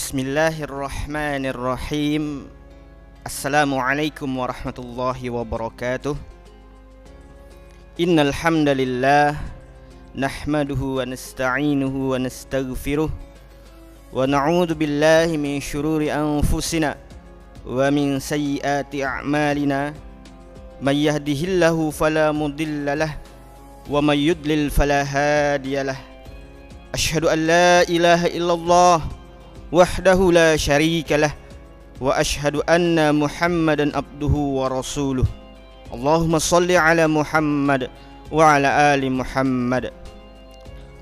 Bismillahirrahmanirrahim. Assalamualaikum warahmatullahi wabarakatuh. Innal hamdalillah nahmaduhu wa nasta'inuhu wa nastaghfiruh wa na'udzu billahi min syururi anfusina wa min sayyiati a'malina. May yahdihillahu fala mudhillalah wa may yudlil fala hadiyalah. Asyhadu an la ilaha illallah wahdahu la syarika lah wa asyhadu anna Muhammadan abduhu wa rasuluh. Allahumma shalli ala Muhammad wa ala ali Muhammad.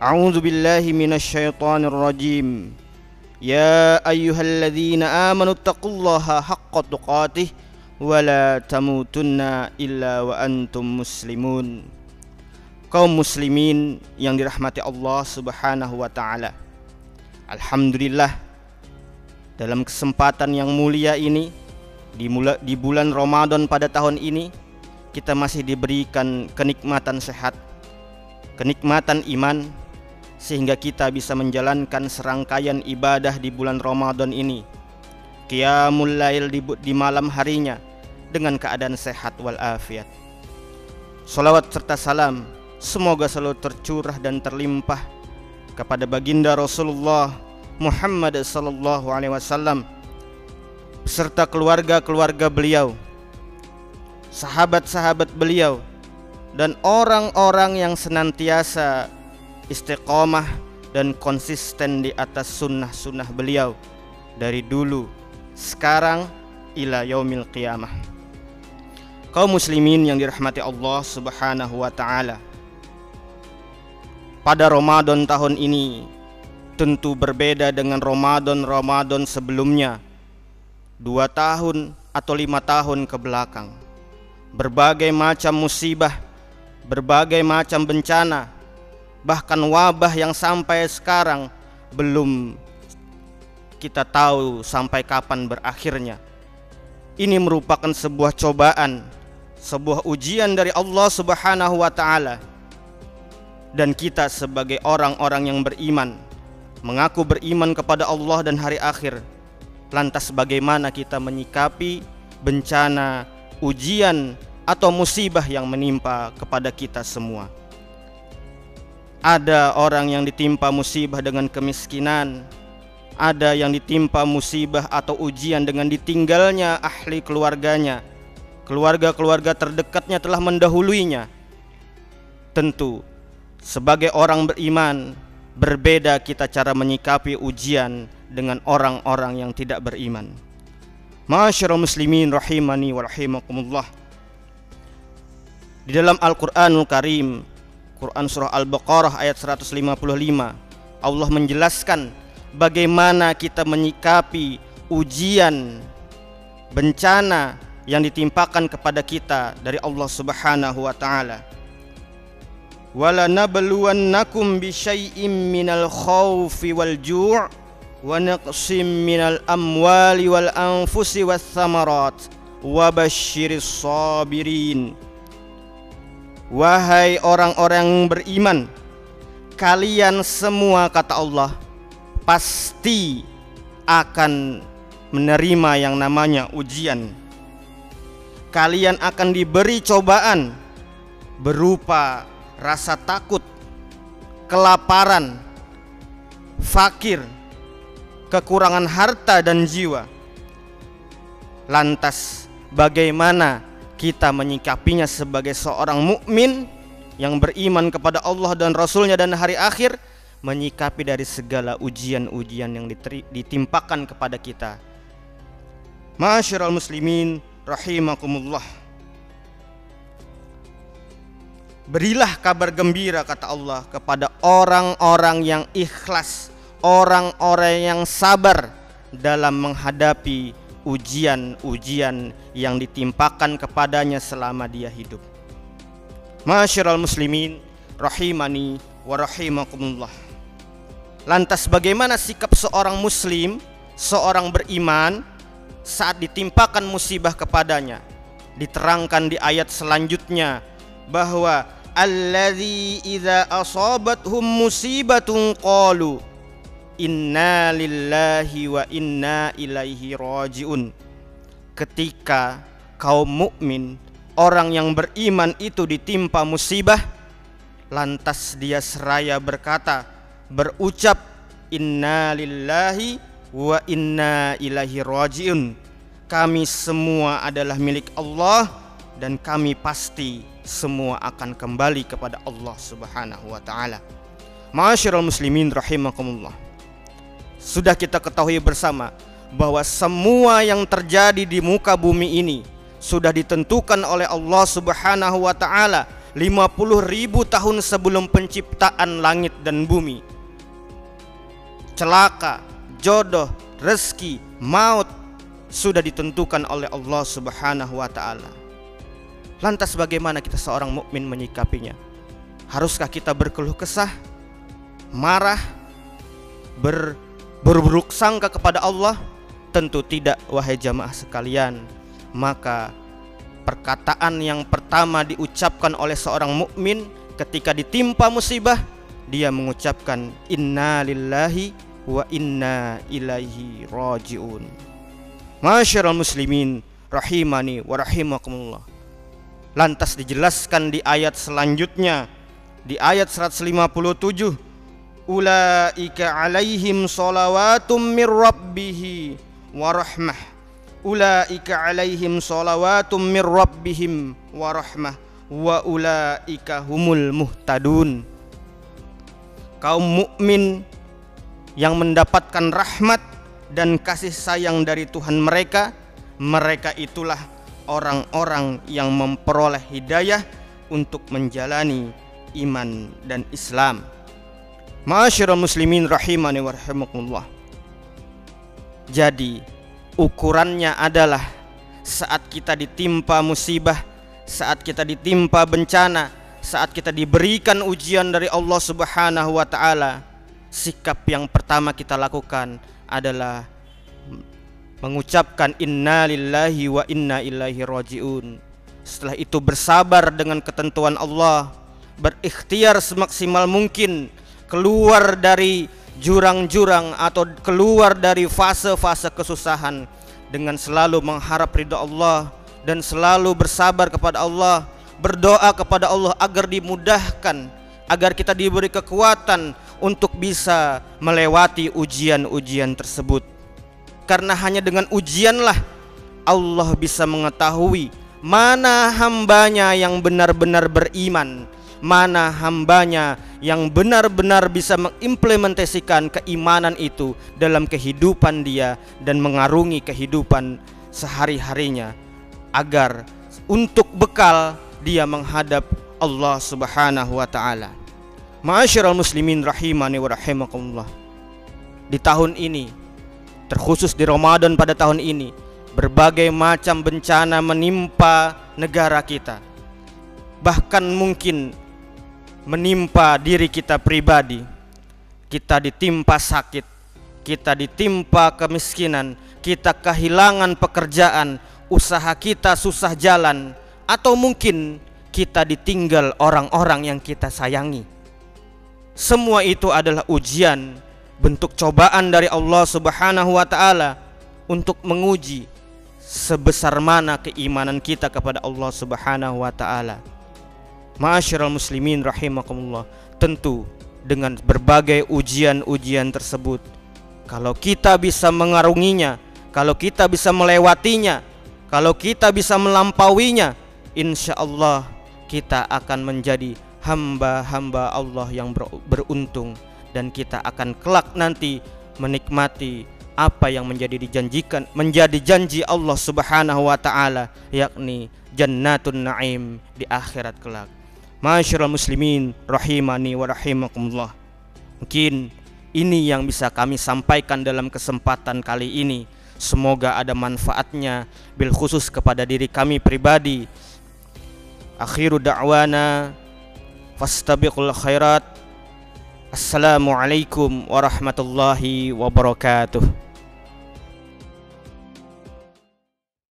A'udzu billahi minasy syaithanir rajim. Ya ayyuhalladzina amanu taqullaha haqqa tuqatih wa la tamutunna illa wa antum muslimun. Kaum muslimin yang dirahmati Allah Subhanahu wa taala. Alhamdulillah, dalam kesempatan yang mulia ini di bulan Ramadan pada tahun ini kita masih diberikan kenikmatan sehat, kenikmatan iman, sehingga kita bisa menjalankan serangkaian ibadah di bulan Ramadan ini. Qiyamul lail di malam harinya dengan keadaan sehat walafiat. Salawat serta salam semoga selalu tercurah dan terlimpah kepada baginda Rasulullah Muhammad sallallahu alaihi wasallam beserta keluarga-keluarga beliau, sahabat-sahabat beliau, dan orang-orang yang senantiasa istiqomah dan konsisten di atas sunnah-sunnah beliau dari dulu, sekarang, ila yaumil qiyamah. Kaum muslimin yang dirahmati Allah Subhanahu wa taala, pada Ramadan tahun ini tentu berbeda dengan Ramadan sebelumnya 2 tahun atau 5 tahun ke belakang. Berbagai macam musibah, berbagai macam bencana, bahkan wabah yang sampai sekarang belum kita tahu sampai kapan berakhirnya. Ini merupakan sebuah cobaan, sebuah ujian dari Allah Subhanahu wa taala. Dan kita sebagai orang-orang yang beriman, mengaku beriman kepada Allah dan hari akhir, lantas bagaimana kita menyikapi bencana, ujian, atau musibah yang menimpa kepada kita semua? Ada orang yang ditimpa musibah dengan kemiskinan, ada yang ditimpa musibah atau ujian dengan ditinggalnya ahli keluarganya, keluarga-keluarga terdekatnya telah mendahuluinya. Tentu sebagai orang beriman, berbeda kita cara menyikapi ujian dengan orang-orang yang tidak beriman. Ma'asyiral muslimin rahimani wa rahimakumullah. Di dalam Al-Qur'anul Karim, Quran surah Al-Baqarah ayat 155, Allah menjelaskan bagaimana kita menyikapi ujian, bencana yang ditimpakan kepada kita dari Allah Subhanahu wa taala. Wala nabluwannakum bisyai'im minal khawfi wal ju' wa naqsim minal amwali wal anfusi was thamarat wa basyiris sabirin. Wahai orang-orang beriman, kalian semua, kata Allah, pasti akan menerima yang namanya ujian. Kalian akan diberi cobaan berupa rasa takut, kelaparan, fakir, kekurangan harta dan jiwa. Lantas bagaimana kita menyikapinya sebagai seorang mukmin yang beriman kepada Allah dan Rasulnya dan hari akhir, menyikapi dari segala ujian-ujian yang ditimpakan kepada kita? Ma'asyiral muslimin rahimakumullah. Berilah kabar gembira, kata Allah, kepada orang-orang yang ikhlas, orang-orang yang sabar dalam menghadapi ujian-ujian yang ditimpakan kepadanya selama dia hidup. Ma'asyiral muslimin rahimani wa rahimakumullah. Lantas bagaimana sikap seorang muslim, seorang beriman saat ditimpakan musibah kepadanya? Diterangkan di ayat selanjutnya bahwa alladzi idza asabathum musibatun qalu inna lillahi wa inna ilaihi rajiun. Ketika kaum mukmin, orang yang beriman itu ditimpa musibah, lantas dia seraya berucap inna lillahi wa inna ilaihi rajiun. Kami semua adalah milik Allah dan kami pasti semua akan kembali kepada Allah Subhanahu wa taala. Ma'asyiral muslimin rahimakumullah. Sudah kita ketahui bersama bahwa semua yang terjadi di muka bumi ini sudah ditentukan oleh Allah Subhanahu wa taala 50.000 tahun sebelum penciptaan langit dan bumi. Celaka, jodoh, rezeki, maut sudah ditentukan oleh Allah Subhanahu wa taala. Lantas bagaimana kita seorang mukmin menyikapinya? Haruskah kita berkeluh kesah, marah, berburuk sangka kepada Allah? Tentu tidak, wahai jamaah sekalian. Maka perkataan yang pertama diucapkan oleh seorang mukmin ketika ditimpa musibah, dia mengucapkan inna lillahi wa inna ilaihi rajiun. Ma'asyiral muslimin rahimani wa rahimakumullah. Lantas dijelaskan di ayat selanjutnya, di ayat 157, ulaika alaihim shalawatum mir rabbih wa rahmah. Ulaika alaihim shalawatum mir rabbihim wa rahmah wa ulaika humul muhtadun. Kaum mukmin yang mendapatkan rahmat dan kasih sayang dari Tuhan mereka, mereka itulah orang-orang yang memperoleh hidayah untuk menjalani iman dan Islam. Ma'asyiral muslimin rahimani wa rahimakumullah. Jadi ukurannya adalah saat kita ditimpa musibah, saat kita ditimpa bencana, saat kita diberikan ujian dari Allah Subhanahu wa taala, sikap yang pertama kita lakukan adalah mengucapkan inna lillahi wa inna ilaihi rajiun. Setelah itu bersabar dengan ketentuan Allah, berikhtiar semaksimal mungkin keluar dari jurang-jurang atau keluar dari fase-fase kesusahan dengan selalu mengharap ridha Allah dan selalu bersabar kepada Allah, berdoa kepada Allah agar dimudahkan, agar kita diberi kekuatan untuk bisa melewati ujian-ujian tersebut. Karena hanya dengan ujianlah Allah bisa mengetahui mana hambanya yang benar-benar beriman, mana hambanya yang benar-benar bisa mengimplementasikan keimanan itu dalam kehidupan dia dan mengarungi kehidupan sehari-harinya, agar untuk bekal dia menghadap Allah Subhanahu wa taala. Ma'asyiral muslimin rahimani wa rahimakumullah. Di tahun ini, terkhusus di Ramadan pada tahun ini, berbagai macam bencana menimpa negara kita. Bahkan mungkin menimpa diri kita pribadi. Kita ditimpa sakit, kita ditimpa kemiskinan, kita kehilangan pekerjaan, usaha kita susah jalan, atau mungkin kita ditinggal orang-orang yang kita sayangi. Semua itu adalah ujian, bentuk cobaan dari Allah Subhanahu wa taala untuk menguji sebesar mana keimanan kita kepada Allah Subhanahu wa taala. Ma'asyiral muslimin rahimakumullah. Tentu dengan berbagai ujian-ujian tersebut, kalau kita bisa mengarunginya, kalau kita bisa melewatinya, kalau kita bisa melampauinya, insya Allah kita akan menjadi hamba-hamba Allah yang beruntung, dan kita akan kelak nanti menikmati apa yang menjadi janji Allah Subhanahu wa taala, yakni jannatun na'im di akhirat kelak. Ma'asyiral muslimin rahimani wa rahimakumullah. Mungkin ini yang bisa kami sampaikan dalam kesempatan kali ini. Semoga ada manfaatnya bil khusus kepada diri kami pribadi. Akhiru da'wana fastabiqul khairat. Assalamualaikum warahmatullahi wabarakatuh.